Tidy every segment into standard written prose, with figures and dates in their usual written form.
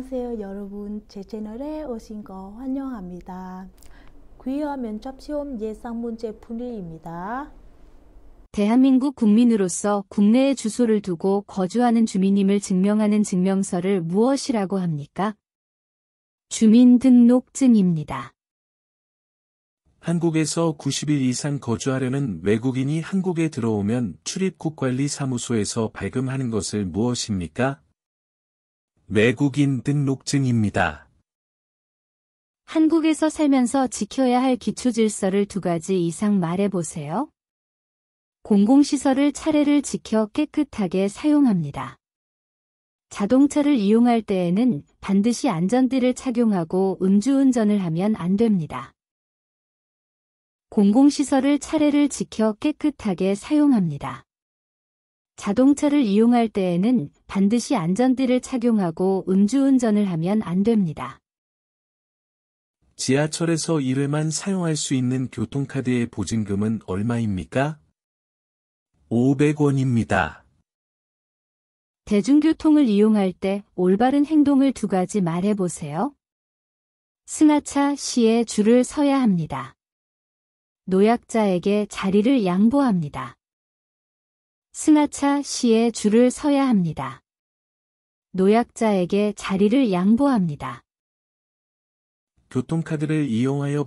안녕하세요 여러분. 제 채널에 오신 거 환영합니다. 귀화 면접 시험 예상 문제 풀이입니다. 대한민국 국민으로서 국내에 주소를 두고 거주하는 주민임을 증명하는 증명서를 무엇이라고 합니까? 주민등록증입니다. 한국에서 90일 이상 거주하려는 외국인이 한국에 들어오면 출입국관리사무소에서 발급하는 것을 무엇입니까? 외국인 등록증입니다. 한국에서 살면서 지켜야 할 기초질서를 2가지 이상 말해보세요. 공공시설을 차례를 지켜 깨끗하게 사용합니다. 자동차를 이용할 때에는 반드시 안전띠를 착용하고 음주운전을 하면 안 됩니다. 공공시설을 차례를 지켜 깨끗하게 사용합니다. 자동차를 이용할 때에는 반드시 안전띠를 착용하고 음주운전을 하면 안 됩니다. 지하철에서 1회만 사용할 수 있는 교통카드의 보증금은 얼마입니까? 500원입니다. 대중교통을 이용할 때 올바른 행동을 2가지 말해보세요. 승하차 시에 줄을 서야 합니다. 노약자에게 자리를 양보합니다. 승하차 시에 줄을 서야 합니다. 노약자에게 자리를 양보합니다. 교통카드를 이용하여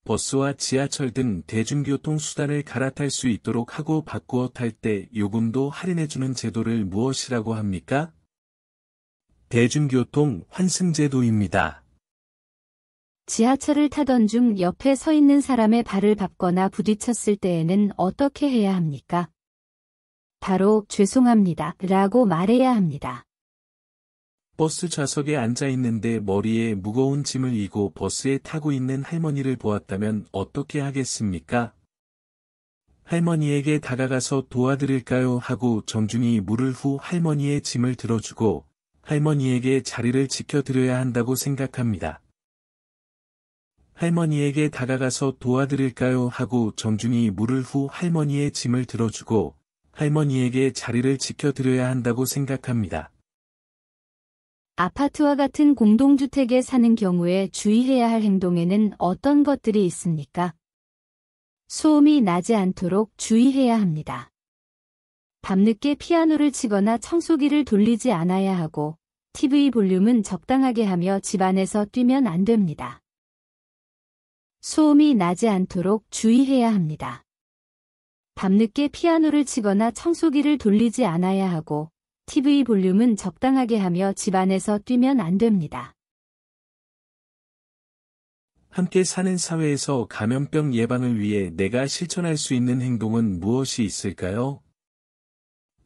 버스와 지하철 등 대중교통 수단을 갈아탈 수 있도록 하고 바꾸어 탈 때 요금도 할인해주는 제도를 무엇이라고 합니까? 대중교통 환승제도입니다. 지하철을 타던 중 옆에 서 있는 사람의 발을 밟거나 부딪혔을 때에는 어떻게 해야 합니까? 바로 죄송합니다 라고 말해야 합니다. 버스 좌석에 앉아 있는데 머리에 무거운 짐을 이고 버스에 타고 있는 할머니를 보았다면 어떻게 하겠습니까? 할머니에게 다가가서 도와드릴까요? 하고 정중히 물을 후 할머니의 짐을 들어주고 할머니에게 자리를 지켜드려야 한다고 생각합니다. 할머니에게 다가가서 도와드릴까요? 하고 정중히 물을 후 할머니의 짐을 들어주고 할머니에게 자리를 지켜드려야 한다고 생각합니다. 아파트와 같은 공동주택에 사는 경우에 주의해야 할 행동에는 어떤 것들이 있습니까? 소음이 나지 않도록 주의해야 합니다. 밤늦게 피아노를 치거나 청소기를 돌리지 않아야 하고 TV 볼륨은 적당하게 하며 집 안에서 뛰면 안 됩니다. 소음이 나지 않도록 주의해야 합니다. 밤늦게 피아노를 치거나 청소기를 돌리지 않아야 하고 TV 볼륨은 적당하게 하며 집 안에서 뛰면 안 됩니다. 함께 사는 사회에서 감염병 예방을 위해 내가 실천할 수 있는 행동은 무엇이 있을까요?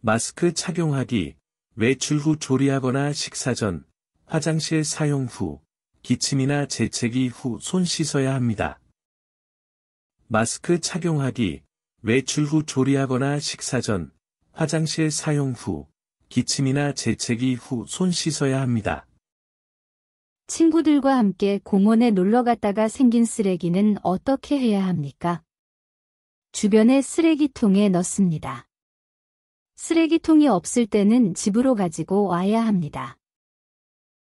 마스크 착용하기, 외출 후 조리하거나 식사 전, 화장실 사용 후, 기침이나 재채기 후 손 씻어야 합니다. 마스크 착용하기, 외출 후 조리하거나 식사 전, 화장실 사용 후, 기침이나 재채기 후 손 씻어야 합니다. 친구들과 함께 공원에 놀러 갔다가 생긴 쓰레기는 어떻게 해야 합니까? 주변의 쓰레기통에 넣습니다. 쓰레기통이 없을 때는 집으로 가지고 와야 합니다.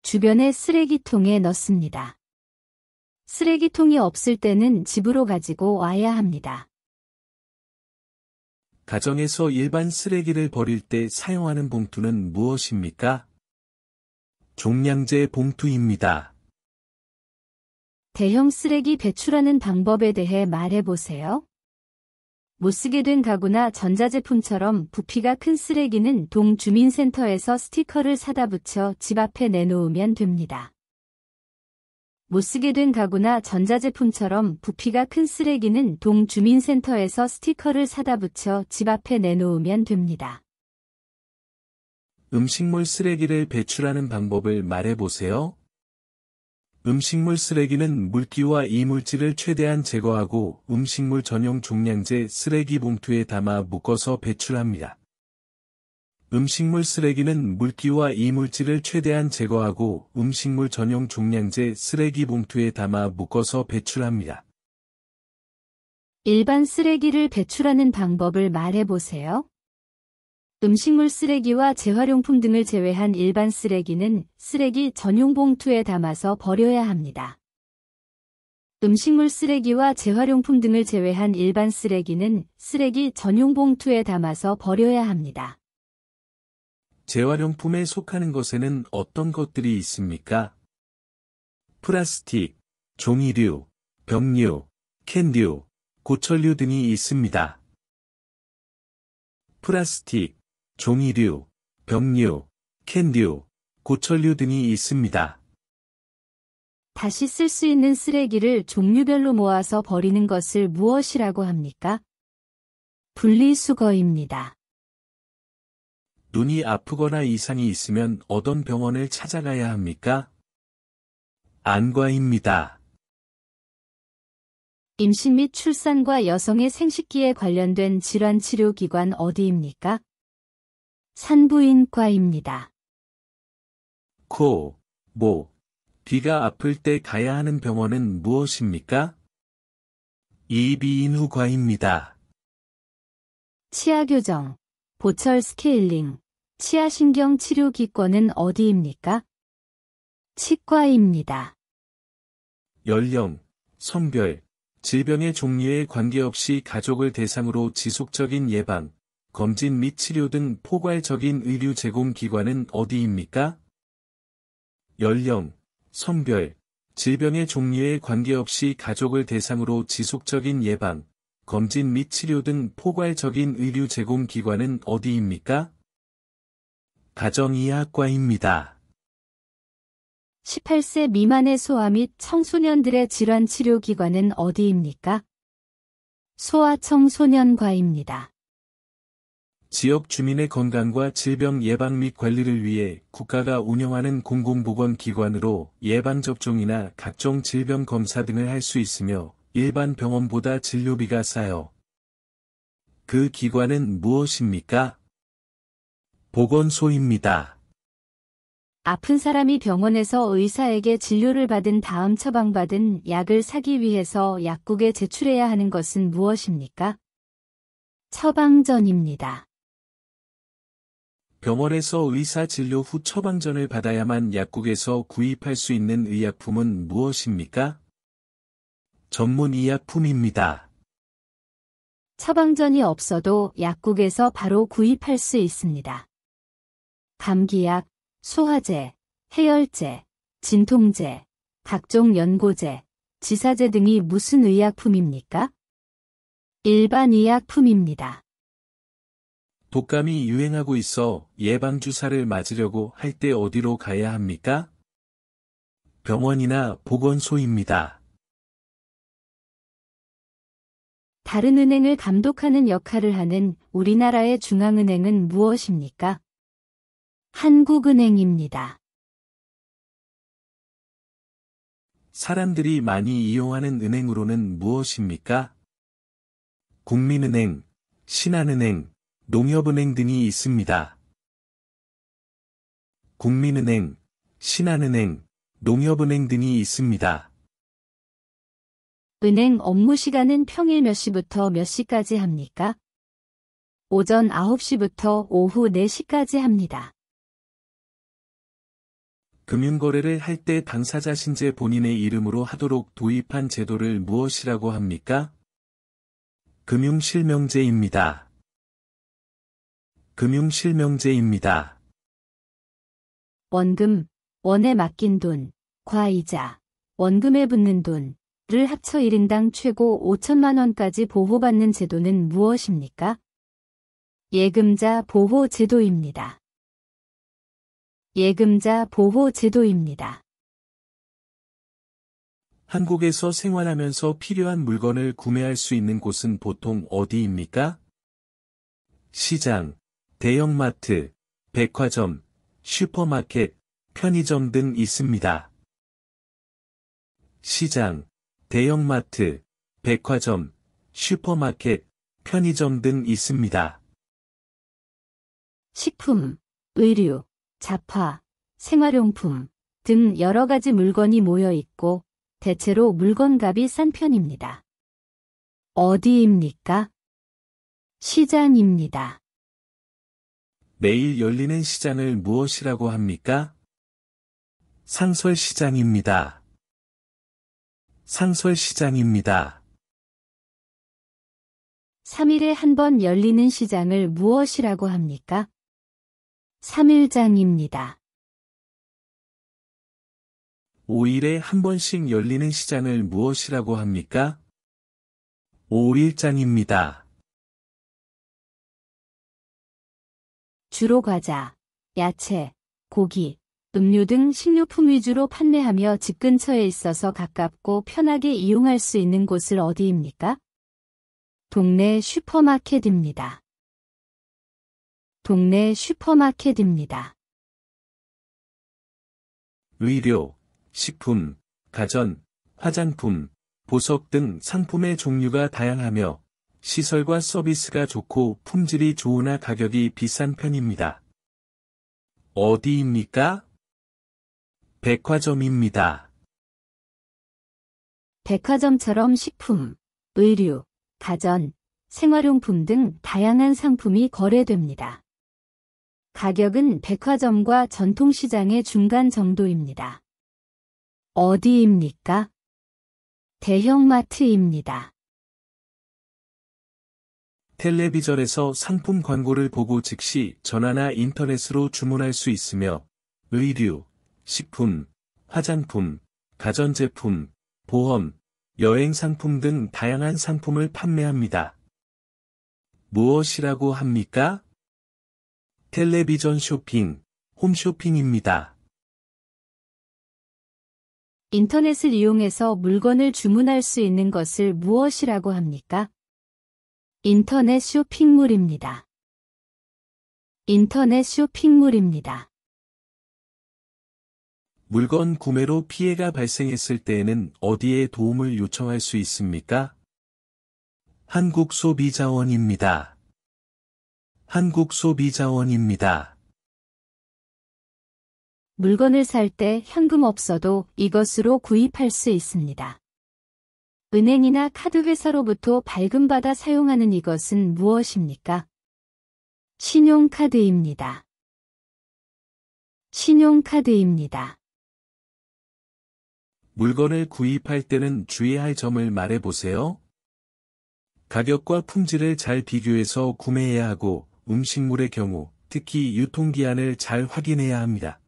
주변의 쓰레기통에 넣습니다. 쓰레기통이 없을 때는 집으로 가지고 와야 합니다. 가정에서 일반 쓰레기를 버릴 때 사용하는 봉투는 무엇입니까? 종량제 봉투입니다. 대형 쓰레기 배출하는 방법에 대해 말해보세요. 못쓰게 된 가구나 전자제품처럼 부피가 큰 쓰레기는 동주민센터에서 스티커를 사다 붙여 집 앞에 내놓으면 됩니다. 못쓰게 된 가구나 전자제품처럼 부피가 큰 쓰레기는 동주민센터에서 스티커를 사다 붙여 집 앞에 내놓으면 됩니다. 음식물 쓰레기를 배출하는 방법을 말해보세요. 음식물 쓰레기는 물기와 이물질을 최대한 제거하고 음식물 전용 종량제 쓰레기 봉투에 담아 묶어서 배출합니다. 음식물 쓰레기는 물기와 이물질을 최대한 제거하고 음식물 전용 종량제 쓰레기 봉투에 담아 묶어서 배출합니다. 일반 쓰레기를 배출하는 방법을 말해보세요. 음식물 쓰레기와 재활용품 등을 제외한 일반 쓰레기는 쓰레기 전용 봉투에 담아서 버려야 합니다. 음식물 쓰레기와 재활용품 등을 제외한 일반 쓰레기는 쓰레기 전용 봉투에 담아서 버려야 합니다. 재활용품에 속하는 것에는 어떤 것들이 있습니까? 플라스틱, 종이류, 병류, 캔류, 고철류 등이 있습니다. 플라스틱, 종이류, 병류, 캔류, 고철류 등이 있습니다. 다시 쓸 수 있는 쓰레기를 종류별로 모아서 버리는 것을 무엇이라고 합니까? 분리수거입니다. 눈이 아프거나 이상이 있으면 어떤 병원을 찾아가야 합니까? 안과입니다. 임신 및 출산과 여성의 생식기에 관련된 질환 치료 기관 어디입니까? 산부인과입니다. 코, 목, 귀가 아플 때 가야 하는 병원은 무엇입니까? 이비인후과입니다. 치아 교정, 보철 스케일링, 치아신경 치료 기권은 어디입니까? 치과입니다. 연령, 성별, 질병의 종류에 관계없이 가족을 대상으로 지속적인 예방, 검진 및 치료 등 포괄적인 의료 제공 기관은 어디입니까? 연령, 성별, 질병의 종류에 관계없이 가족을 대상으로 지속적인 예방, 검진 및 치료 등 포괄적인 의료 제공 기관은 어디입니까? 가정의학과입니다. 18세 미만의 소아 및 청소년들의 질환 치료 기관은 어디입니까? 소아청소년과입니다. 지역 주민의 건강과 질병 예방 및 관리를 위해 국가가 운영하는 공공보건기관으로 예방접종이나 각종 질병 검사 등을 할 수 있으며 일반 병원보다 진료비가 싸요. 그 기관은 무엇입니까? 보건소입니다. 아픈 사람이 병원에서 의사에게 진료를 받은 다음 처방받은 약을 사기 위해서 약국에 제출해야 하는 것은 무엇입니까? 처방전입니다. 병원에서 의사 진료 후 처방전을 받아야만 약국에서 구입할 수 있는 의약품은 무엇입니까? 전문의약품입니다. 처방전이 없어도 약국에서 바로 구입할 수 있습니다. 감기약, 소화제, 해열제, 진통제, 각종 연고제, 지사제 등이 무슨 의약품입니까? 일반 의약품입니다. 독감이 유행하고 있어 예방주사를 맞으려고 할 때 어디로 가야 합니까? 병원이나 보건소입니다. 다른 은행을 감독하는 역할을 하는 우리나라의 중앙은행은 무엇입니까? 한국은행입니다. 사람들이 많이 이용하는 은행으로는 무엇입니까? 국민은행, 신한은행, 농협은행 등이 있습니다. 국민은행, 신한은행, 농협은행 등이 있습니다. 은행 업무 시간은 평일 몇 시부터 몇 시까지 합니까? 오전 9시부터 오후 4시까지 합니다. 금융거래를 할 때 당사자 신재 본인의 이름으로 하도록 도입한 제도를 무엇이라고 합니까? 금융실명제입니다. 금융실명제입니다. 원금, 원에 맡긴 돈, 과이자, 원금에 붙는 돈을 합쳐 1인당 최고 5천만 원까지 보호받는 제도는 무엇입니까? 예금자 보호제도입니다. 예금자 보호제도입니다. 한국에서 생활하면서 필요한 물건을 구매할 수 있는 곳은 보통 어디입니까? 시장, 대형마트, 백화점, 슈퍼마켓, 편의점 등 있습니다. 시장, 대형마트, 백화점, 슈퍼마켓, 편의점 등 있습니다. 식품, 의류, 잡화, 생활용품 등 여러 가지 물건이 모여 있고 대체로 물건값이 싼 편입니다. 어디입니까? 시장입니다. 매일 열리는 시장을 무엇이라고 합니까? 상설시장입니다. 상설시장입니다. 3일에 한 번 열리는 시장을 무엇이라고 합니까? 3일장입니다. 5일에 한 번씩 열리는 시장을 무엇이라고 합니까? 5일장입니다. 주로 과자, 야채, 고기, 음료 등 식료품 위주로 판매하며 집 근처에 있어서 가깝고 편하게 이용할 수 있는 곳은 어디입니까? 동네 슈퍼마켓입니다. 동네 슈퍼마켓입니다. 의료, 식품, 가전, 화장품, 보석 등 상품의 종류가 다양하며 시설과 서비스가 좋고 품질이 좋으나 가격이 비싼 편입니다. 어디입니까? 백화점입니다. 백화점처럼 식품, 의류, 가전, 생활용품 등 다양한 상품이 거래됩니다. 가격은 백화점과 전통시장의 중간 정도입니다. 어디입니까? 대형마트입니다. 텔레비전에서 상품 광고를 보고 즉시 전화나 인터넷으로 주문할 수 있으며 의류, 식품, 화장품, 가전제품, 보험, 여행 상품 등 다양한 상품을 판매합니다. 무엇이라고 합니까? 텔레비전 쇼핑, 홈쇼핑입니다. 인터넷을 이용해서 물건을 주문할 수 있는 것을 무엇이라고 합니까? 인터넷 쇼핑몰입니다. 인터넷 쇼핑몰입니다. 물건 구매로 피해가 발생했을 때에는 어디에 도움을 요청할 수 있습니까? 한국소비자원입니다. 한국소비자원입니다. 물건을 살 때 현금 없어도 이것으로 구입할 수 있습니다. 은행이나 카드 회사로부터 발급받아 사용하는 이것은 무엇입니까? 신용카드입니다. 신용카드입니다. 물건을 구입할 때는 주의할 점을 말해보세요. 가격과 품질을 잘 비교해서 구매해야 하고 음식물의 경우 특히 유통기한을 잘 확인해야 합니다.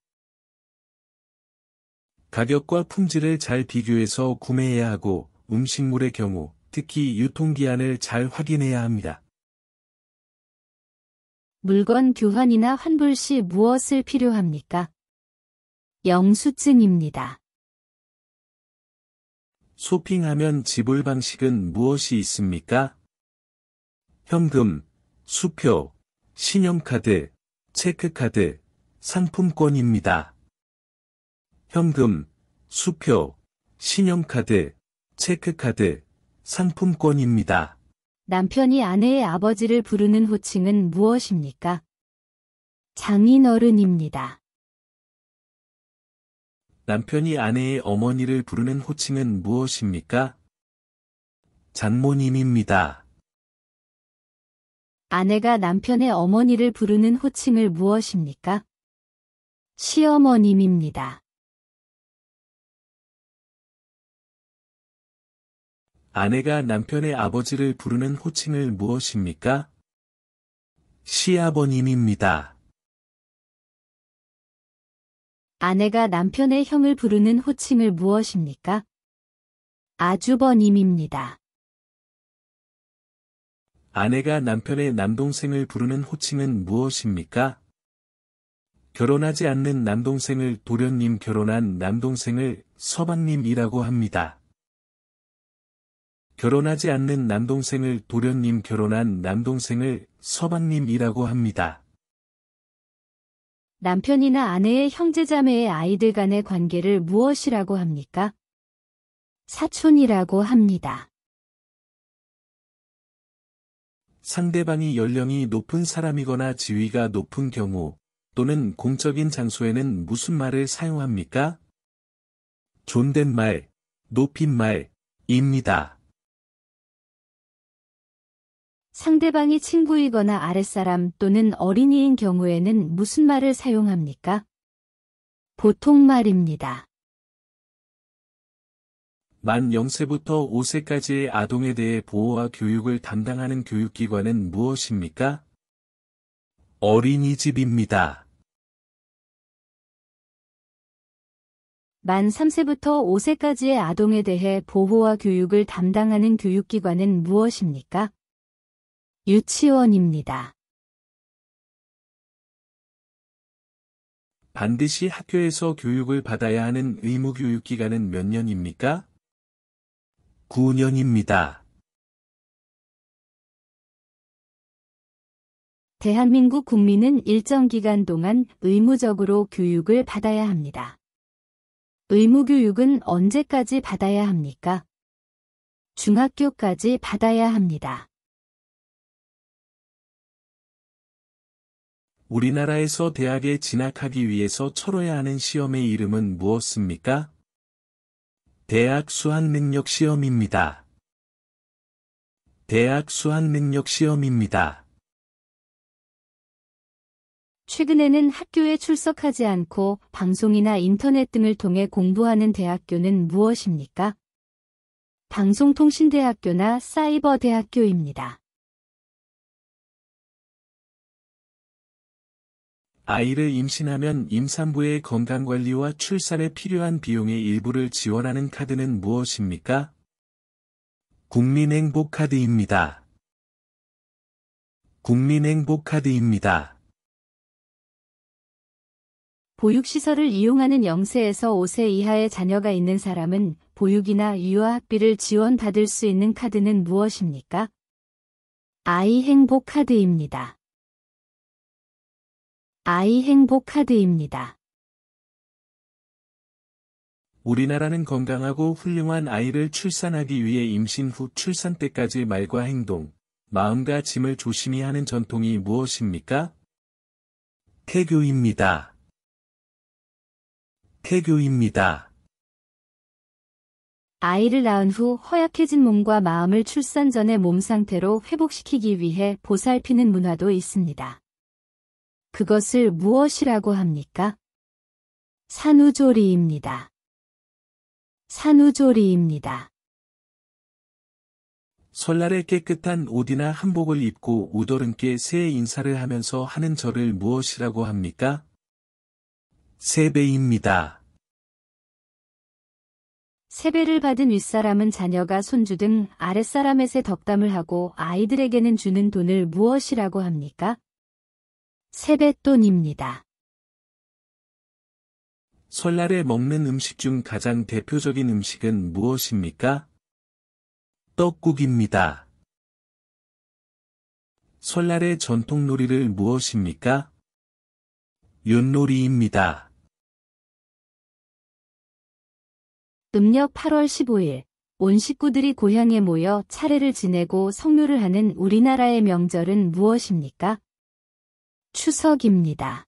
가격과 품질을 잘 비교해서 구매해야 하고 음식물의 경우 특히 유통기한을 잘 확인해야 합니다. 물건 교환이나 환불 시 무엇을 필요합니까? 영수증입니다. 쇼핑하면 지불 방식은 무엇이 있습니까? 현금, 수표, 신용카드, 체크카드, 상품권입니다. 현금, 수표, 신용카드, 체크카드, 상품권입니다. 남편이 아내의 아버지를 부르는 호칭은 무엇입니까? 장인어른입니다. 남편이 아내의 어머니를 부르는 호칭은 무엇입니까? 장모님입니다. 아내가 남편의 어머니를 부르는 호칭을 무엇입니까? 시어머님입니다. 아내가 남편의 아버지를 부르는 호칭을 무엇입니까? 시아버님입니다. 아내가 남편의 형을 부르는 호칭을 무엇입니까? 아주버님입니다. 아내가 남편의 남동생을 부르는 호칭은 무엇입니까? 결혼하지 않는 남동생을 도련님, 결혼한 남동생을 서방님이라고 합니다. 결혼하지 않는 남동생을 도련님, 결혼한 남동생을 서방님이라고 합니다. 남편이나 아내의 형제자매의 아이들 간의 관계를 무엇이라고 합니까? 사촌이라고 합니다. 상대방이 연령이 높은 사람이거나 지위가 높은 경우 또는 공적인 장소에는 무슨 말을 사용합니까? 존댓말, 높임말입니다. 상대방이 친구이거나 아랫사람 또는 어린이인 경우에는 무슨 말을 사용합니까? 보통 말입니다. 만 0세부터 5세까지의 아동에 대해 보호와 교육을 담당하는 교육기관은 무엇입니까? 어린이집입니다. 만 3세부터 5세까지의 아동에 대해 보호와 교육을 담당하는 교육기관은 무엇입니까? 유치원입니다. 반드시 학교에서 교육을 받아야 하는 의무교육기간은 몇 년입니까? 9년입니다. 대한민국 국민은 일정 기간 동안 의무적으로 교육을 받아야 합니다. 의무교육은 언제까지 받아야 합니까? 중학교까지 받아야 합니다. 우리나라에서 대학에 진학하기 위해서 치러야 하는 시험의 이름은 무엇입니까? 대학 수학능력 시험입니다. 대학 수학능력 시험입니다. 최근에는 학교에 출석하지 않고 방송이나 인터넷 등을 통해 공부하는 대학교는 무엇입니까? 방송통신대학교나 사이버대학교입니다. 아이를 임신하면 임산부의 건강관리와 출산에 필요한 비용의 일부를 지원하는 카드는 무엇입니까? 국민행복카드입니다. 국민행복카드입니다. 보육시설을 이용하는 0세에서 5세 이하의 자녀가 있는 사람은 보육이나 유아학비를 지원받을 수 있는 카드는 무엇입니까? 아이행복카드입니다. 아이행복카드입니다. 우리나라는 건강하고 훌륭한 아이를 출산하기 위해 임신 후 출산 때까지 말과 행동, 마음과 짐을 조심히 하는 전통이 무엇입니까? 태교입니다. 태교입니다. 아이를 낳은 후 허약해진 몸과 마음을 출산 전의 몸 상태로 회복시키기 위해 보살피는 문화도 있습니다. 그것을 무엇이라고 합니까? 산후조리입니다. 산후조리입니다. 설날에 깨끗한 옷이나 한복을 입고 우더른께 새해 인사를 하면서 하는 절을 무엇이라고 합니까? 세배입니다. 세배를 받은 윗사람은 자녀가 손주 등 아랫사람에게 덕담을 하고 아이들에게는 주는 돈을 무엇이라고 합니까? 세뱃돈입니다. 설날에 먹는 음식 중 가장 대표적인 음식은 무엇입니까? 떡국입니다. 설날의 전통놀이를 무엇입니까? 윷놀이입니다. 음력 8월 15일, 온 식구들이 고향에 모여 차례를 지내고 성묘를 하는 우리나라의 명절은 무엇입니까? 추석입니다.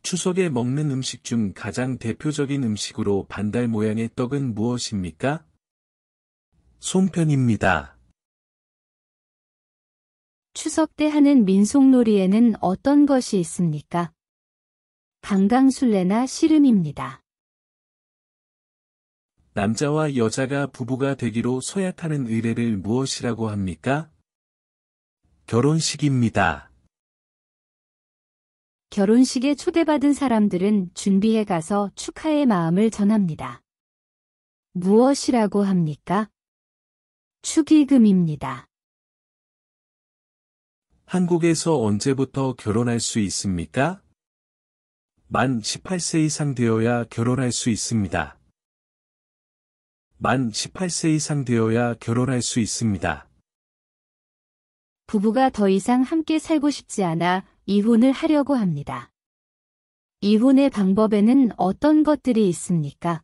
추석에 먹는 음식 중 가장 대표적인 음식으로 반달 모양의 떡은 무엇입니까? 송편입니다. 추석 때 하는 민속놀이에는 어떤 것이 있습니까? 강강술래나 씨름입니다. 남자와 여자가 부부가 되기로 서약하는 의례를 무엇이라고 합니까? 결혼식입니다. 결혼식에 초대받은 사람들은 준비해 가서 축하의 마음을 전합니다. 무엇이라고 합니까? 축의금입니다. 한국에서 언제부터 결혼할 수 있습니까? 만 18세 이상 되어야 결혼할 수 있습니다. 만 18세 이상 되어야 결혼할 수 있습니다. 부부가 더 이상 함께 살고 싶지 않아 이혼을 하려고 합니다. 이혼의 방법에는 어떤 것들이 있습니까?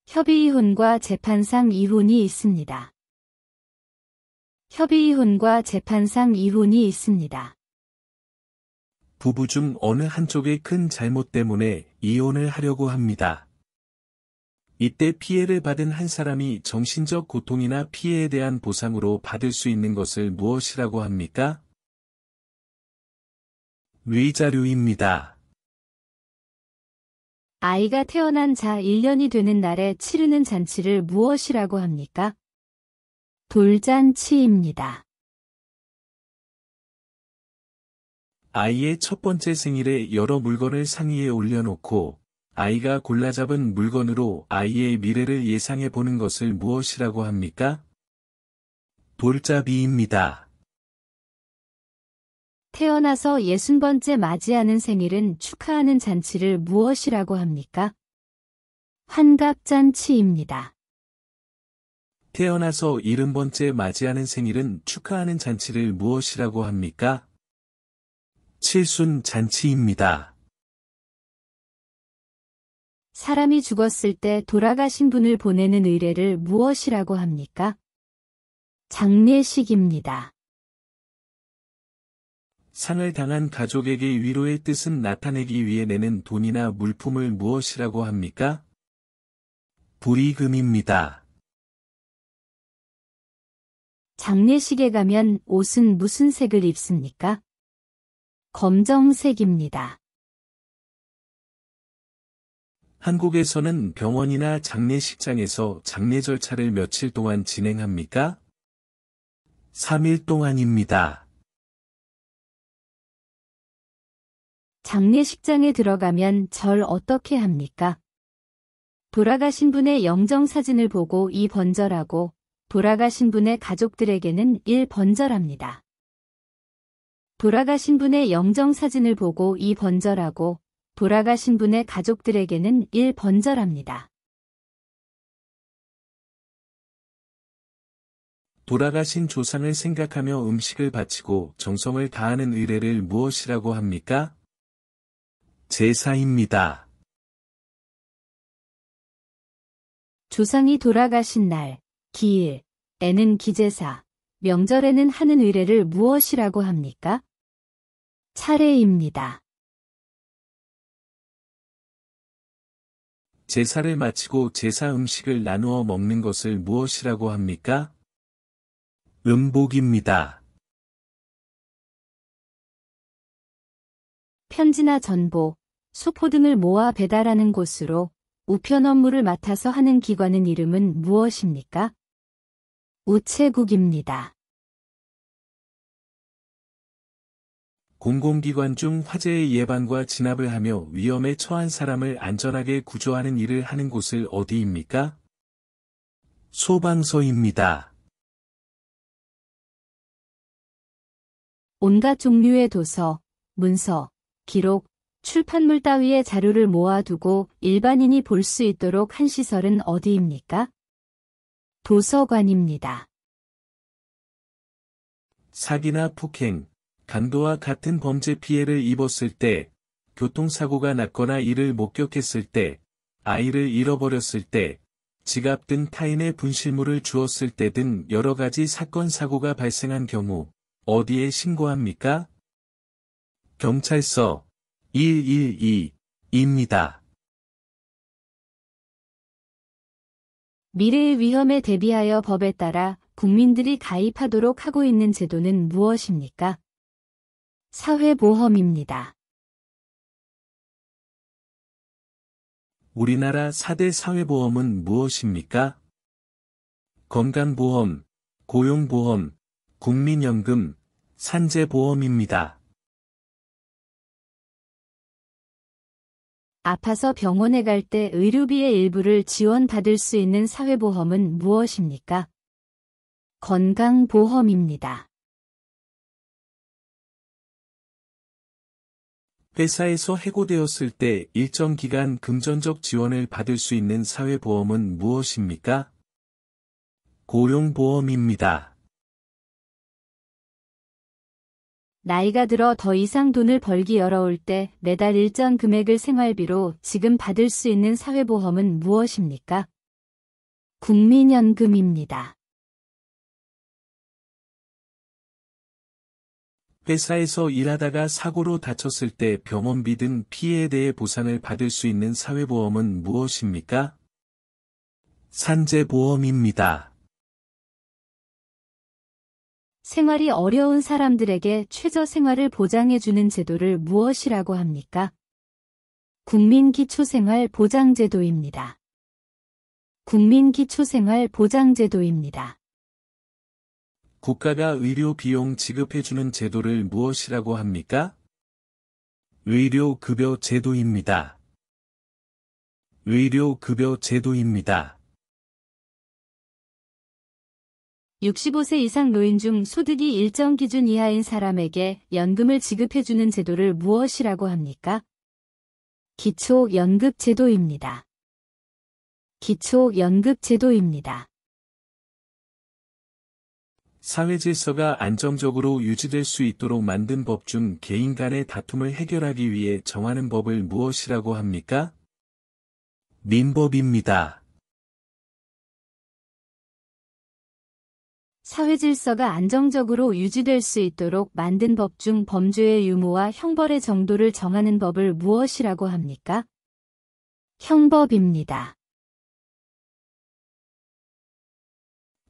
협의이혼과 재판상 이혼이 있습니다. 협의이혼과 재판상 이혼이 있습니다. 부부 중 어느 한쪽의 큰 잘못 때문에 이혼을 하려고 합니다. 이때 피해를 받은 한 사람이 정신적 고통이나 피해에 대한 보상으로 받을 수 있는 것을 무엇이라고 합니까? 위자료입니다. 아이가 태어난 자 1년이 되는 날에 치르는 잔치를 무엇이라고 합니까? 돌잔치입니다. 아이의 첫 번째 생일에 여러 물건을 상의에 올려놓고 아이가 골라 잡은 물건으로 아이의 미래를 예상해 보는 것을 무엇이라고 합니까? 돌잡이입니다. 태어나서 60번째 맞이하는 생일은 축하하는 잔치를 무엇이라고 합니까? 환갑잔치입니다. 태어나서 70번째 맞이하는 생일은 축하하는 잔치를 무엇이라고 합니까? 칠순잔치입니다. 사람이 죽었을 때 돌아가신 분을 보내는 의례를 무엇이라고 합니까? 장례식입니다. 상을 당한 가족에게 위로의 뜻을 나타내기 위해 내는 돈이나 물품을 무엇이라고 합니까? 불의금입니다. 장례식에 가면 옷은 무슨 색을 입습니까? 검정색입니다. 한국에서는 병원이나 장례식장에서 장례 절차를 며칠 동안 진행합니까? 3일 동안입니다. 장례식장에 들어가면 절 어떻게 합니까? 돌아가신 분의 영정사진을 보고 2번절하고 돌아가신 분의 가족들에게는 1번절합니다. 돌아가신 분의 영정사진을 보고 2번절하고 돌아가신 분의 가족들에게는 1번절합니다. 돌아가신 조상을 생각하며 음식을 바치고 정성을 다하는 의례를 무엇이라고 합니까? 제사입니다. 조상이 돌아가신 날, 기일에는 기제사, 명절에는 하는 의례를 무엇이라고 합니까? 차례입니다. 제사를 마치고 제사 음식을 나누어 먹는 것을 무엇이라고 합니까? 음복입니다. 편지나 전보, 수포 등을 모아 배달하는 곳으로 우편 업무를 맡아서 하는 기관의 이름은 무엇입니까? 우체국입니다. 공공기관 중 화재의 예방과 진압을 하며 위험에 처한 사람을 안전하게 구조하는 일을 하는 곳을 어디입니까? 소방서입니다. 온갖 종류의 도서, 문서, 기록, 출판물 따위의 자료를 모아두고 일반인이 볼 수 있도록 한 시설은 어디입니까? 도서관입니다. 사기나 폭행, 강도와 같은 범죄 피해를 입었을 때, 교통사고가 났거나 이를 목격했을 때, 아이를 잃어버렸을 때, 지갑 등 타인의 분실물을 주었을 때 등 여러 가지 사건 사고가 발생한 경우, 어디에 신고합니까? 경찰서 112입니다. 미래의 위험에 대비하여 법에 따라 국민들이 가입하도록 하고 있는 제도는 무엇입니까? 사회보험입니다. 우리나라 4대 사회보험은 무엇입니까? 건강보험, 고용보험, 국민연금, 산재보험입니다. 아파서 병원에 갈 때 의료비의 일부를 지원받을 수 있는 사회보험은 무엇입니까? 건강보험입니다. 회사에서 해고되었을 때 일정 기간 금전적 지원을 받을 수 있는 사회보험은 무엇입니까? 고용보험입니다. 나이가 들어 더 이상 돈을 벌기 어려울 때 매달 일정 금액을 생활비로 지금 받을 수 있는 사회보험은 무엇입니까? 국민연금입니다. 회사에서 일하다가 사고로 다쳤을 때 병원비 등 피해에 대해 보상을 받을 수 있는 사회보험은 무엇입니까? 산재보험입니다. 생활이 어려운 사람들에게 최저 생활을 보장해주는 제도를 무엇이라고 합니까? 국민기초생활보장제도입니다. 국민기초생활보장제도입니다. 국가가 의료 비용 지급해주는 제도를 무엇이라고 합니까? 의료급여 제도입니다. 의료급여 제도입니다. 65세 이상 노인 중 소득이 일정 기준 이하인 사람에게 연금을 지급해주는 제도를 무엇이라고 합니까? 기초연금제도입니다. 기초연금제도입니다. 사회 질서가 안정적으로 유지될 수 있도록 만든 법 중 개인 간의 다툼을 해결하기 위해 정하는 법을 무엇이라고 합니까? 민법입니다. 사회 질서가 안정적으로 유지될 수 있도록 만든 법 중 범죄의 유무와 형벌의 정도를 정하는 법을 무엇이라고 합니까? 형법입니다.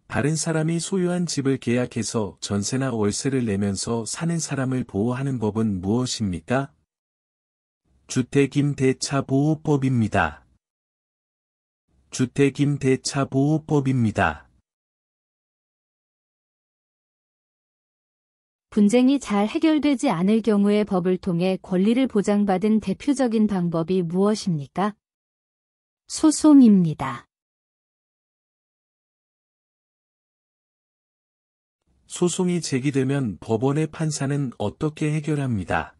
다른 사람이 소유한 집을 계약해서 전세나 월세를 내면서 사는 사람을 보호하는 법은 무엇입니까? 주택임대차보호법입니다. 주택임대차보호법입니다. 분쟁이 잘 해결되지 않을 경우에 법을 통해 권리를 보장받은 대표적인 방법이 무엇입니까? 소송입니다. 소송이 제기되면 법원의 판사는 어떻게 해결합니다.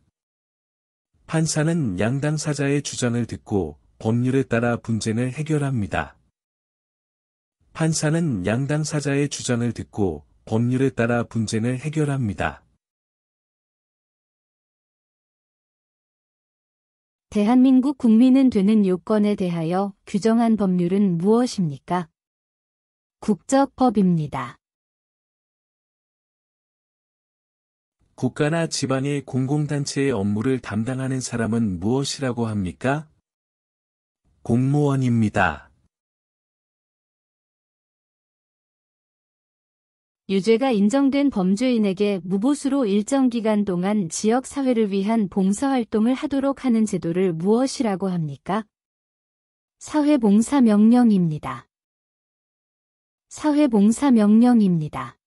판사는 양당사자의 주장을 듣고 법률에 따라 분쟁을 해결합니다. 판사는 양당사자의 주장을 듣고 법률에 따라 분쟁을 해결합니다. 대한민국 국민은 되는 요건에 대하여 규정한 법률은 무엇입니까? 국적법입니다. 국가나 지방의 공공단체의 업무를 담당하는 사람은 무엇이라고 합니까? 공무원입니다. 유죄가 인정된 범죄인에게 무보수로 일정 기간 동안 지역 사회를 위한 봉사활동을 하도록 하는 제도를 무엇이라고 합니까? 사회봉사명령입니다. 사회봉사명령입니다.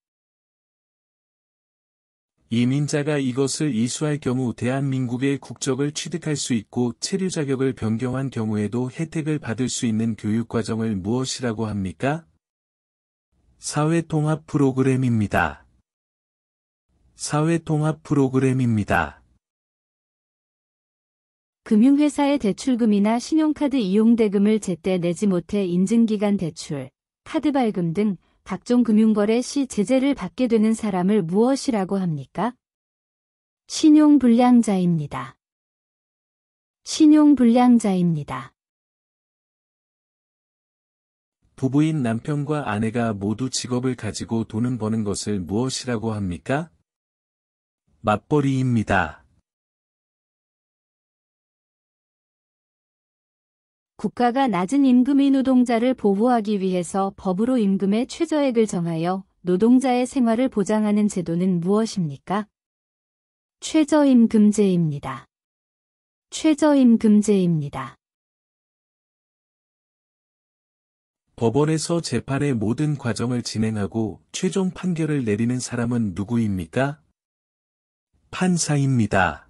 이민자가 이것을 이수할 경우 대한민국의 국적을 취득할 수 있고 체류 자격을 변경한 경우에도 혜택을 받을 수 있는 교육과정을 무엇이라고 합니까? 사회통합 프로그램입니다. 사회통합 프로그램입니다. 금융회사의 대출금이나 신용카드 이용대금을 제때 내지 못해 인증기간 대출, 카드 발금 등 각종 금융거래 시 제재를 받게 되는 사람을 무엇이라고 합니까? 신용불량자입니다. 신용불량자입니다. 부부인 남편과 아내가 모두 직업을 가지고 돈을 버는 것을 무엇이라고 합니까? 맞벌이입니다. 국가가 낮은 임금의 노동자를 보호하기 위해서 법으로 임금의 최저액을 정하여 노동자의 생활을 보장하는 제도는 무엇입니까? 최저임금제입니다. 최저임금제입니다. 법원에서 재판의 모든 과정을 진행하고 최종 판결을 내리는 사람은 누구입니까? 판사입니다.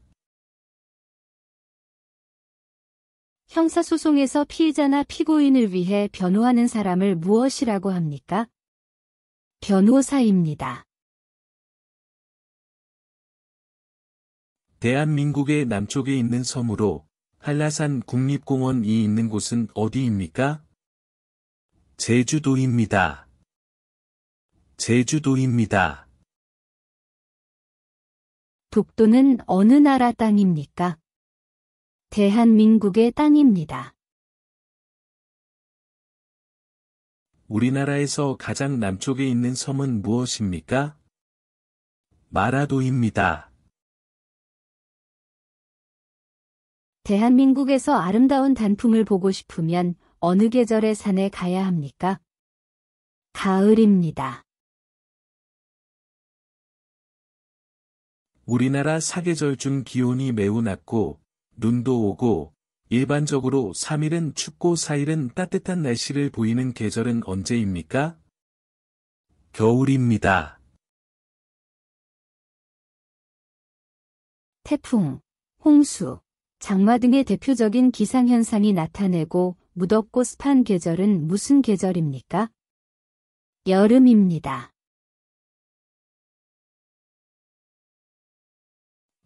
형사소송에서 피의자나 피고인을 위해 변호하는 사람을 무엇이라고 합니까? 변호사입니다. 대한민국의 남쪽에 있는 섬으로 한라산 국립공원이 있는 곳은 어디입니까? 제주도입니다. 제주도입니다. 독도는 어느 나라 땅입니까? 대한민국의 땅입니다. 우리나라에서 가장 남쪽에 있는 섬은 무엇입니까? 마라도입니다. 대한민국에서 아름다운 단풍을 보고 싶으면 어느 계절의 산에 가야 합니까? 가을입니다. 우리나라 사계절 중 기온이 매우 낮고, 눈도 오고, 일반적으로 3일은 춥고 4일은 따뜻한 날씨를 보이는 계절은 언제입니까? 겨울입니다. 태풍, 홍수, 장마 등의 대표적인 기상현상이 나타내고 무덥고 습한 계절은 무슨 계절입니까? 여름입니다.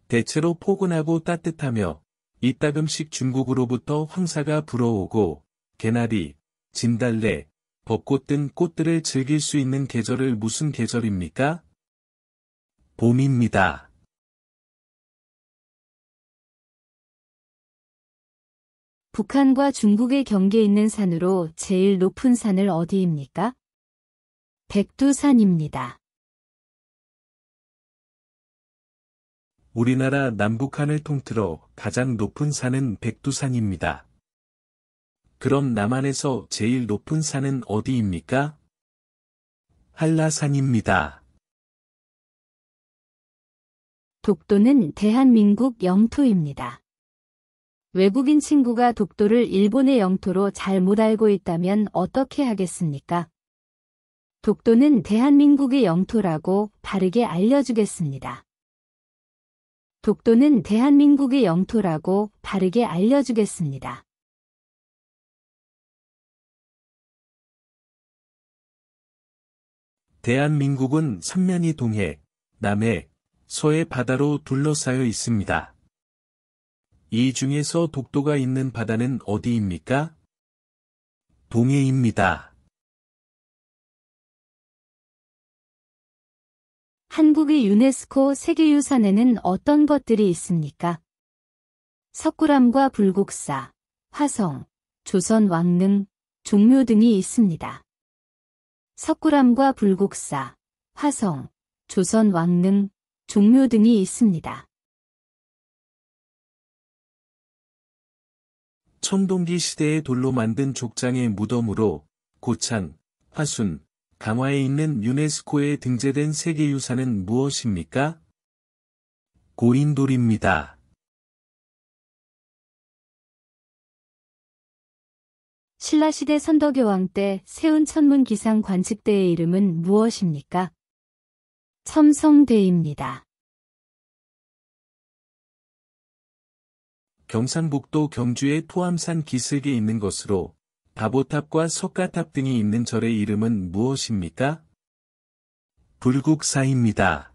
대체로 포근하고 따뜻하며 이따금씩 중국으로부터 황사가 불어오고 개나리, 진달래, 벚꽃 등 꽃들을 즐길 수 있는 계절을 무슨 계절입니까? 봄입니다. 북한과 중국의 경계에 있는 산으로 제일 높은 산을 어디입니까? 백두산입니다. 우리나라 남북한을 통틀어 가장 높은 산은 백두산입니다. 그럼 남한에서 제일 높은 산은 어디입니까? 한라산입니다. 독도는 대한민국 영토입니다. 외국인 친구가 독도를 일본의 영토로 잘못 알고 있다면 어떻게 하겠습니까? 독도는 대한민국의 영토라고 바르게 알려주겠습니다. 독도는 대한민국의 영토라고 바르게 알려주겠습니다. 대한민국은 삼면이 동해, 남해, 서해 바다로 둘러싸여 있습니다. 이 중에서 독도가 있는 바다는 어디입니까? 동해입니다. 한국의 유네스코 세계유산에는 어떤 것들이 있습니까? 석굴암과 불국사, 화성, 조선 왕릉, 종묘 등이 있습니다. 석굴암과 불국사, 화성, 조선 왕릉, 종묘 등이 있습니다. 청동기 시대의 돌로 만든 족장의 무덤으로 고창, 화순, 강화에 있는 유네스코에 등재된 세계유산은 무엇입니까? 고인돌입니다. 신라시대 선덕여왕 때 세운 천문 기상 관측대의 이름은 무엇입니까? 첨성대입니다. 경상북도 경주의 토암산 기슭에 있는 것으로 다보탑과 석가탑 등이 있는 절의 이름은 무엇입니까? 불국사입니다.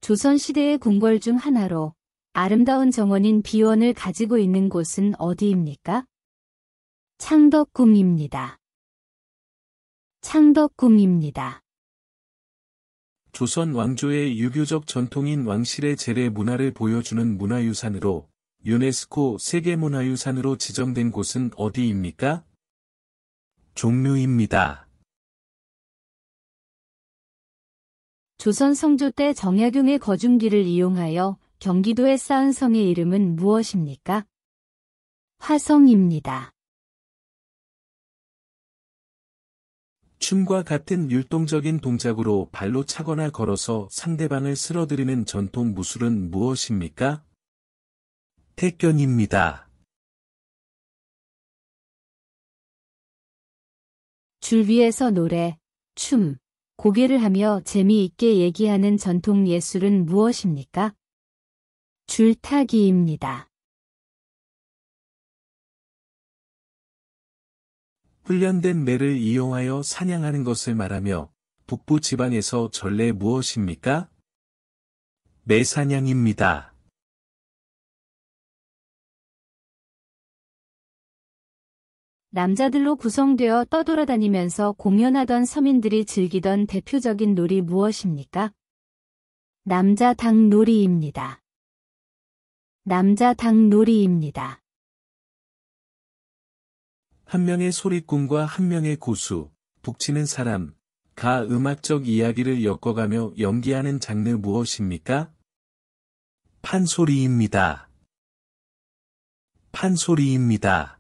조선시대의 궁궐 중 하나로 아름다운 정원인 비원을 가지고 있는 곳은 어디입니까? 창덕궁입니다. 창덕궁입니다. 조선 왕조의 유교적 전통인 왕실의 재래 문화를 보여주는 문화유산으로 유네스코 세계문화유산으로 지정된 곳은 어디입니까? 종묘입니다. 조선 성조 때 정약용의 거중기를 이용하여 경기도에 쌓은 성의 이름은 무엇입니까? 화성입니다. 춤과 같은 율동적인 동작으로 발로 차거나 걸어서 상대방을 쓰러뜨리는 전통 무술은 무엇입니까? 태견입니다. 줄 위에서 노래, 춤, 고개를 하며 재미있게 얘기하는 전통 예술은 무엇입니까? 줄타기입니다. 훈련된 매를 이용하여 사냥하는 것을 말하며 북부 지방에서 전래 무엇입니까? 매사냥입니다. 남자들로 구성되어 떠돌아다니면서 공연하던 서민들이 즐기던 대표적인 놀이 무엇입니까? 남자닭놀이입니다. 남자닭놀이입니다. 한 명의 소리꾼과 한 명의 고수, 북치는 사람, 가 음악적 이야기를 엮어가며 연기하는 장르 무엇입니까? 판소리입니다. 판소리입니다.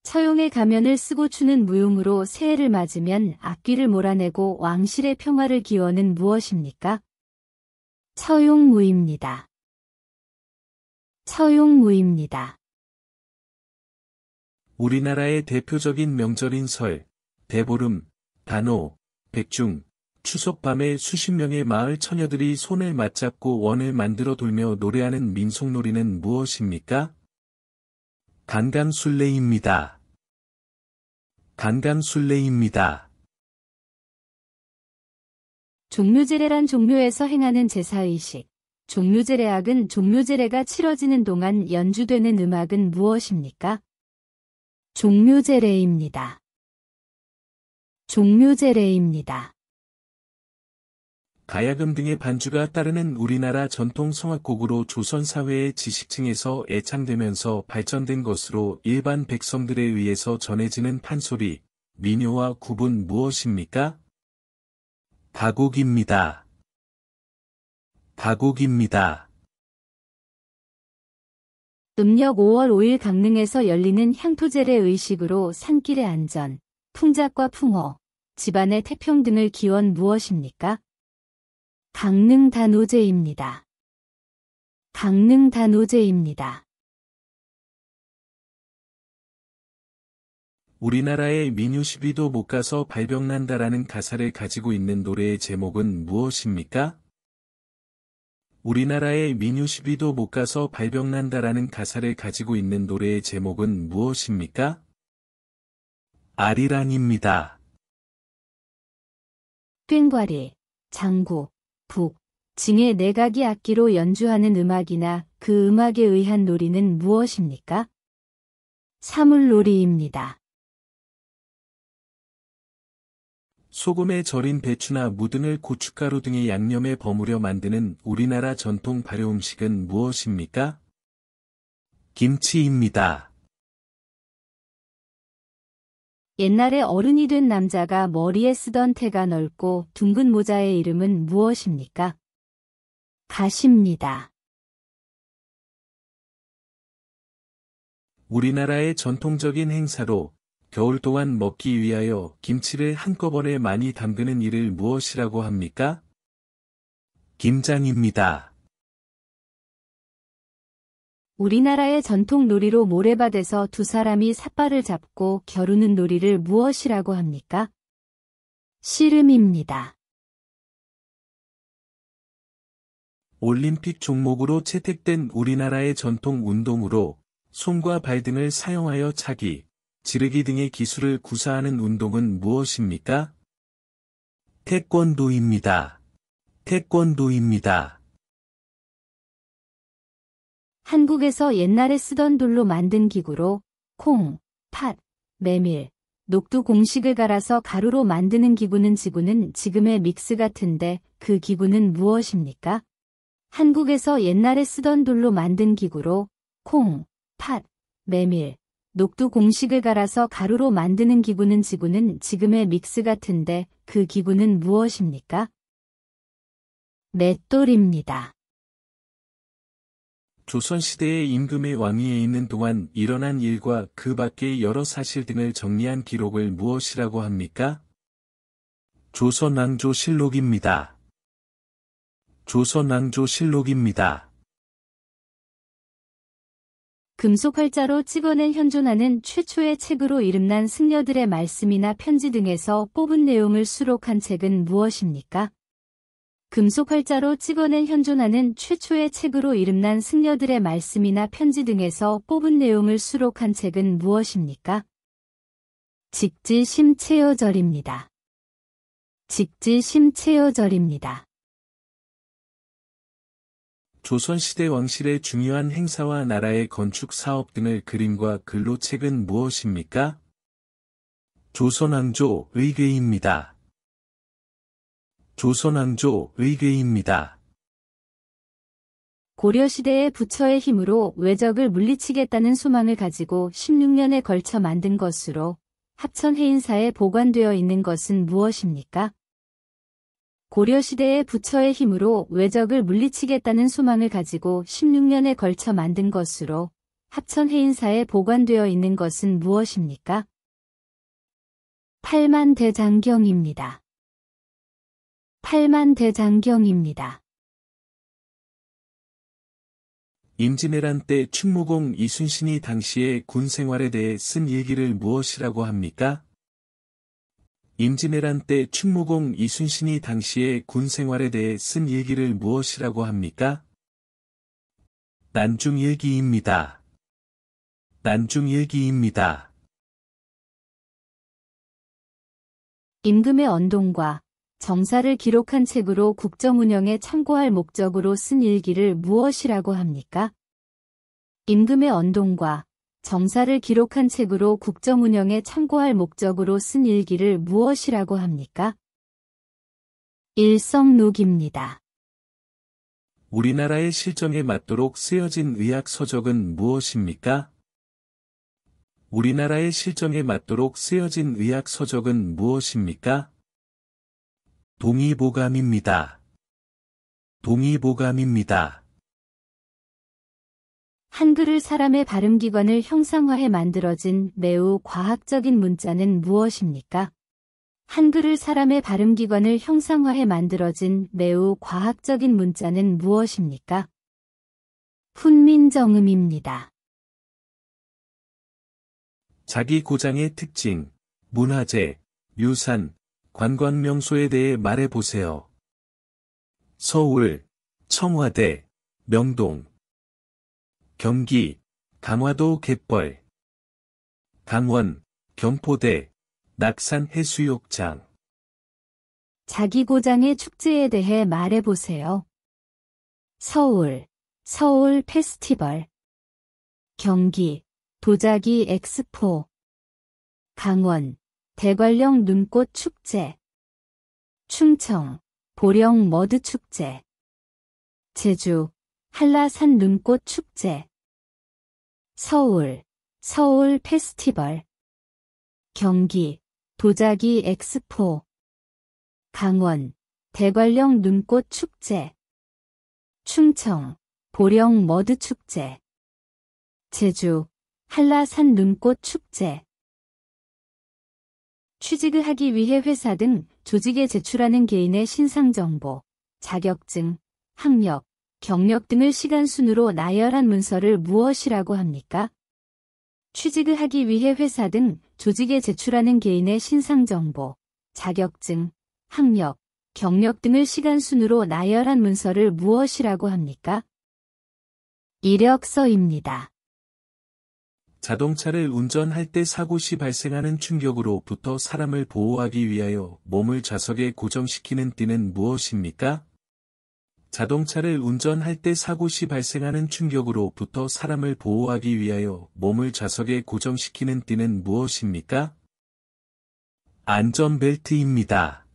처용의 가면을 쓰고 추는 무용으로 새해를 맞으면 악귀를 몰아내고 왕실의 평화를 기원은 무엇입니까? 처용무입니다. 처용무입니다. 우리나라의 대표적인 명절인 설, 대보름, 단오, 백중, 추석 밤에 수십 명의 마을 처녀들이 손을 맞잡고 원을 만들어 돌며 노래하는 민속놀이는 무엇입니까? 간감술래입니다. 간감술래입니다. 종묘제례란 종묘에서 행하는 제사의식. 종묘제례악은 종묘제례가 치러지는 동안 연주되는 음악은 무엇입니까? 종묘제례입니다. 종묘제례입니다. 가야금 등의 반주가 따르는 우리나라 전통 성악곡으로 조선사회의 지식층에서 애창되면서 발전된 것으로 일반 백성들에 의해서 전해지는 판소리, 민요와 구분 무엇입니까? 가곡입니다. 가곡입니다. 음력 5월 5일 강릉에서 열리는 향토제례 의식으로 산길의 안전, 풍작과 풍호, 집안의 태평 등을 기원 무엇입니까? 강릉단오제입니다. 강릉단오제입니다. 우리나라의 민요 12도 못 가서 발병난다라는 가사를 가지고 있는 노래의 제목은 무엇입니까? 우리나라의 민요 12도 못 가서 발병난다라는 가사를 가지고 있는 노래의 제목은 무엇입니까? 아리랑입니다. 꽹과리, 장구, 북, 징의 내각이 악기로 연주하는 음악이나 그 음악에 의한 놀이는 무엇입니까? 사물놀이입니다. 소금에 절인 배추나 무 등을 고춧가루 등의 양념에 버무려 만드는 우리나라 전통 발효 음식은 무엇입니까? 김치입니다. 옛날에 어른이 된 남자가 머리에 쓰던 태가 넓고 둥근 모자의 이름은 무엇입니까? 가시입니다. 우리나라의 전통적인 행사로 겨울 동안 먹기 위하여 김치를 한꺼번에 많이 담그는 일을 무엇이라고 합니까? 김장입니다. 우리나라의 전통 놀이로 모래밭에서 두 사람이 삿발을 잡고 겨루는 놀이를 무엇이라고 합니까? 씨름입니다. 올림픽 종목으로 채택된 우리나라의 전통 운동으로 손과 발 등을 사용하여 차기, 지르기 등의 기술을 구사하는 운동은 무엇입니까? 태권도입니다. 태권도입니다. 한국에서 옛날에 쓰던 돌로 만든 기구로 콩, 팥, 메밀, 녹두 공식을 갈아서 가루로 만드는 기구는 지금의 믹스 같은데 그 기구는 무엇입니까? 한국에서 옛날에 쓰던 돌로 만든 기구로 콩, 팥, 메밀, 녹두 공식을 갈아서 가루로 만드는 기구는 지금의 믹스 같은데 그 기구는 무엇입니까? 맷돌입니다. 조선시대의 임금의 왕위에 있는 동안 일어난 일과 그 밖의 여러 사실 등을 정리한 기록을 무엇이라고 합니까? 조선왕조실록입니다. 조선왕조실록입니다. 금속 활자로 찍어낸 현존하는 최초의 책으로 이름난 승려들의 말씀이나 편지 등에서 뽑은 내용을 수록한 책은 무엇입니까? 금속 활자로 찍어낸 현존하는 최초의 책으로 이름난 승려들의 말씀이나 편지 등에서 뽑은 내용을 수록한 책은 무엇입니까? 직지심체여절입니다. 직지심체여절입니다. 조선시대 왕실의 중요한 행사와 나라의 건축 사업 등을 그림과 글로 책은 무엇입니까? 조선왕조 의궤입니다. 조선왕조 의궤입니다. 고려시대의 부처의 힘으로 외적을 물리치겠다는 소망을 가지고 16년에 걸쳐 만든 것으로 합천해인사에 보관되어 있는 것은 무엇입니까? 고려시대의 부처의 힘으로 외적을 물리치겠다는 소망을 가지고 16년에 걸쳐 만든 것으로 합천 해인사에 보관되어 있는 것은 무엇입니까? 팔만대장경입니다. 팔만대장경입니다. 임진왜란 때 충무공 이순신이 당시의 군 생활에 대해 쓴 일기를 무엇이라고 합니까? 임진왜란 때 충무공 이순신이 당시의 군 생활에 대해 쓴 일기를 무엇이라고 합니까? 난중일기입니다. 난중일기입니다. 임금의 언동과 정사를 기록한 책으로 국정 운영에 참고할 목적으로 쓴 일기를 무엇이라고 합니까? 임금의 언동과 정사를 기록한 책으로 국정 운영에 참고할 목적으로 쓴 일기를 무엇이라고 합니까? 일성록입니다. 우리나라의 실정에 맞도록 쓰여진 의학 서적은 무엇입니까? 우리나라의 실정에 맞도록 쓰여진 의학 서적은 무엇입니까? 동의보감입니다. 동의보감입니다. 한글을 사람의 발음기관을 형상화해 만들어진 매우 과학적인 문자는 무엇입니까? 한글을 사람의 발음기관을 형상화해 만들어진 매우 과학적인 문자는 무엇입니까? 훈민정음입니다. 자기 고장의 특징, 문화재, 유산, 관광명소에 대해 말해보세요. 서울, 청와대, 명동. 경기, 강화도 갯벌. 강원, 경포대, 낙산 해수욕장. 자기 고장의 축제에 대해 말해보세요. 서울, 서울 페스티벌. 경기, 도자기 엑스포. 강원, 대관령 눈꽃 축제. 충청, 보령 머드 축제. 제주, 한라산 눈꽃 축제. 서울, 서울 페스티벌. 경기, 도자기 엑스포. 강원, 대관령 눈꽃 축제. 충청, 보령 머드 축제. 제주, 한라산 눈꽃 축제. 취직을 하기 위해 회사 등 조직에 제출하는 개인의 신상정보, 자격증, 학력, 경력 등을 시간 순으로 나열한 문서를 무엇이라고 합니까? 취직을 하기 위해 회사 등 조직에 제출하는 개인의 신상정보, 자격증, 학력, 경력 등을 시간 순으로 나열한 문서를 무엇이라고 합니까? 이력서입니다. 자동차를 운전할 때 사고 시 발생하는 충격으로부터 사람을 보호하기 위하여 몸을 좌석에 고정시키는 띠는 무엇입니까? 자동차를 운전할 때 사고 시 발생하는 충격으로부터 사람을 보호하기 위하여 몸을 좌석에 고정시키는 띠는 무엇입니까? 안전벨트입니다.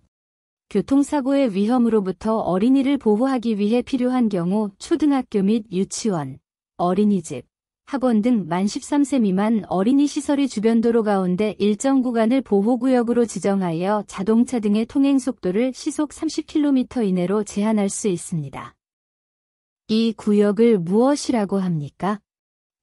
교통사고의 위험으로부터 어린이를 보호하기 위해 필요한 경우 초등학교 및 유치원, 어린이집, 학원 등 만 13세 미만 어린이 시설이 주변 도로 가운데 일정 구간을 보호구역으로 지정하여 자동차 등의 통행 속도를 시속 30km 이내로 제한할 수 있습니다. 이 구역을 무엇이라고 합니까?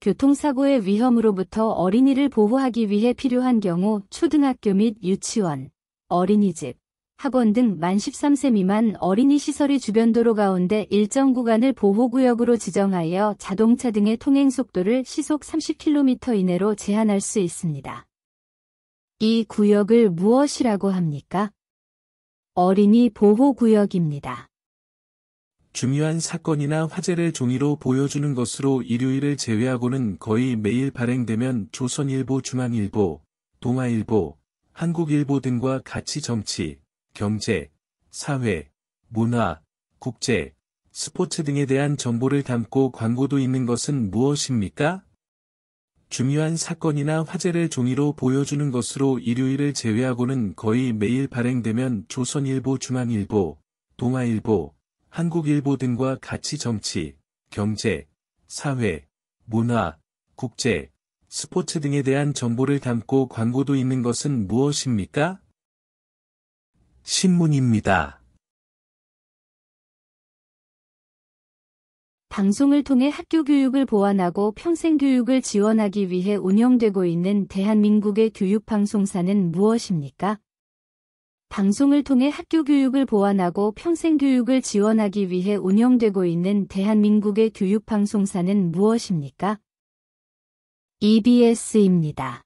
교통사고의 위험으로부터 어린이를 보호하기 위해 필요한 경우 초등학교 및 유치원, 어린이집, 학원 등 만 13세 미만 어린이 시설이 주변 도로 가운데 일정 구간을 보호구역으로 지정하여 자동차 등의 통행 속도를 시속 30km 이내로 제한할 수 있습니다. 이 구역을 무엇이라고 합니까? 어린이 보호구역입니다. 중요한 사건이나 화제를 종이로 보여주는 것으로 일요일을 제외하고는 거의 매일 발행되면 조선일보, 중앙일보, 동아일보, 한국일보 등과 같이 정치, 경제, 사회, 문화, 국제, 스포츠 등에 대한 정보를 담고 광고도 있는 것은 무엇입니까? 중요한 사건이나 화제를 종이로 보여주는 것으로 일요일을 제외하고는 거의 매일 발행되면 조선일보, 중앙일보, 동아일보, 한국일보 등과 같이 정치, 경제, 사회, 문화, 국제, 스포츠 등에 대한 정보를 담고 광고도 있는 것은 무엇입니까? 신문입니다. 방송을 통해 학교 교육을 보완하고 평생 교육을 지원하기 위해 운영되고 있는 대한민국의 교육방송사는 무엇입니까? 방송을 통해 학교 교육을 보완하고 평생 교육을 지원하기 위해 운영되고 있는 대한민국의 교육방송사는 무엇입니까? EBS입니다.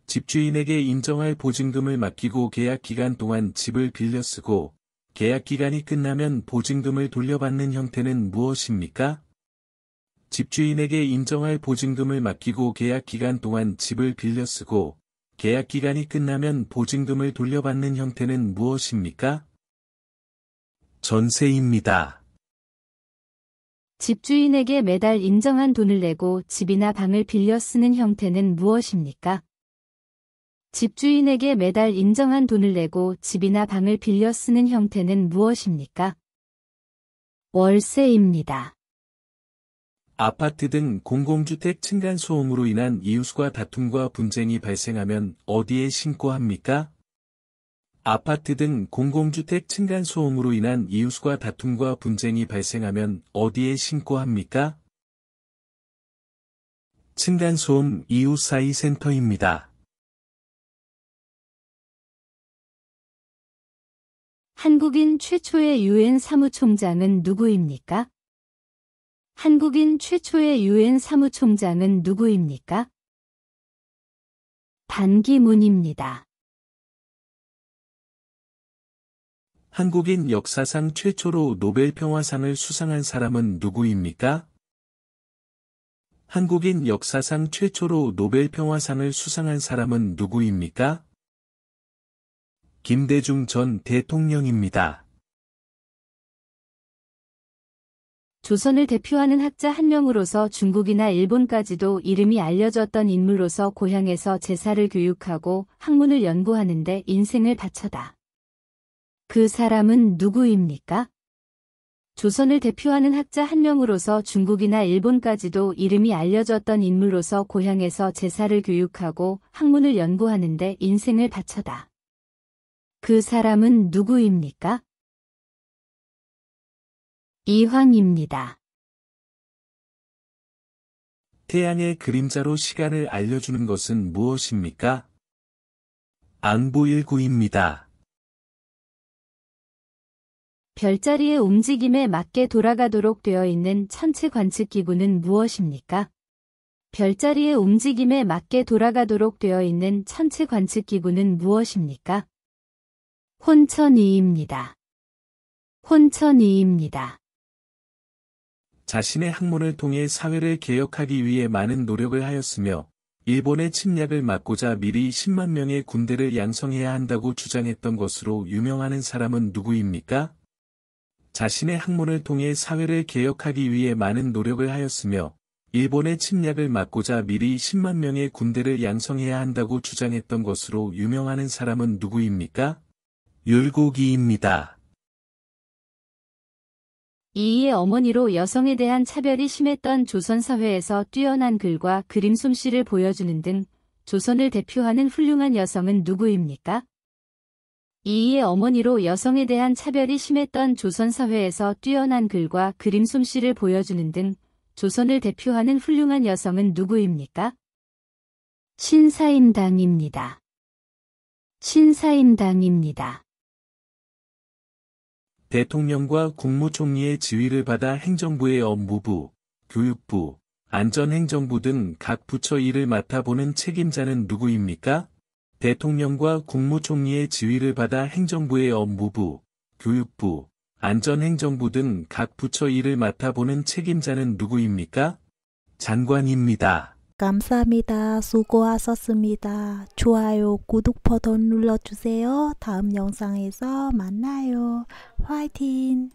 집주인에게 인정할 보증금을 맡기고 계약 기간 동안 집을 빌려 쓰고 계약 기간이 끝나면 보증금을 돌려받는 형태는 무엇입니까? 집주인에게 인정할 보증금을 맡기고 계약 기간 동안 집을 빌려 쓰고 계약 기간이 끝나면 보증금을 돌려받는 형태는 무엇입니까? 전세입니다. 집주인에게 매달 인정한 돈을 내고 집이나 방을 빌려 쓰는 형태는 무엇입니까? 집주인에게 매달 인정한 돈을 내고 집이나 방을 빌려 쓰는 형태는 무엇입니까? 월세입니다. 아파트 등 공공주택 층간소음으로 인한 이웃과 다툼과 분쟁이 발생하면 어디에 신고합니까? 아파트 등 공공주택 층간소음으로 인한 이웃과 다툼과 분쟁이 발생하면 어디에 신고합니까? 층간소음 이웃 사이 센터입니다. 한국인 최초의 유엔 사무총장은 누구입니까? 한국인 최초의 유엔 사무총장은 누구입니까? 반기문입니다. 한국인 역사상 최초로 노벨 평화상을 수상한 사람은 누구입니까? 한국인 역사상 최초로 노벨 평화상을 수상한 사람은 누구입니까? 김대중 전 대통령입니다. 조선을 대표하는 학자 한 명으로서 중국이나 일본까지도 이름이 알려졌던 인물로서 고향에서 제사를 교육하고 학문을 연구하는 데 인생을 바쳐다. 그 사람은 누구입니까? 조선을 대표하는 학자 한 명으로서 중국이나 일본까지도 이름이 알려졌던 인물로서 고향에서 제사를 교육하고 학문을 연구하는 데 인생을 바쳐다. 그 사람은 누구입니까? 이황입니다. 태양의 그림자로 시간을 알려주는 것은 무엇입니까? 앙보일구입니다. 별자리의 움직임에 맞게 돌아가도록 되어 있는 천체 관측기구는 무엇입니까? 별자리의 움직임에 맞게 돌아가도록 되어 있는 천체 관측기구는 무엇입니까? 혼천이입니다. 혼천이입니다. 자신의 학문을 통해 사회를 개혁하기 위해 많은 노력을 하였으며 일본의 침략을 막고자 미리 10만 명의 군대를 양성해야 한다고 주장했던 것으로 유명하는 사람은 누구입니까? 자신의 학문을 통해 사회를 개혁하기 위해 많은 노력을 하였으며 일본의 침략을 막고자 미리 10만 명의 군대를 양성해야 한다고 주장했던 것으로 유명하는 사람은 누구입니까? 율곡이입니다. 이이의 어머니로 여성에 대한 차별이 심했던 조선사회에서 뛰어난 글과 그림 솜씨를 보여주는 등 조선을 대표하는 훌륭한 여성은 누구입니까? 이이의 어머니로 여성에 대한 차별이 심했던 조선사회에서 뛰어난 글과 그림 솜씨를 보여주는 등 조선을 대표하는 훌륭한 여성은 누구입니까? 신사임당입니다. 신사임당입니다. 대통령과 국무총리의 지휘를 받아 행정부의 업무부, 교육부, 안전행정부 등 각 부처 일을 맡아보는 책임자는 누구입니까? 대통령과 국무총리의 지휘를 받아 행정부의 업무부, 교육부, 안전행정부 등 각 부처 일을 맡아보는 책임자는 누구입니까? 장관입니다. 감사합니다. 수고하셨습니다. 좋아요, 구독 버튼 눌러주세요. 다음 영상에서 만나요. 화이팅!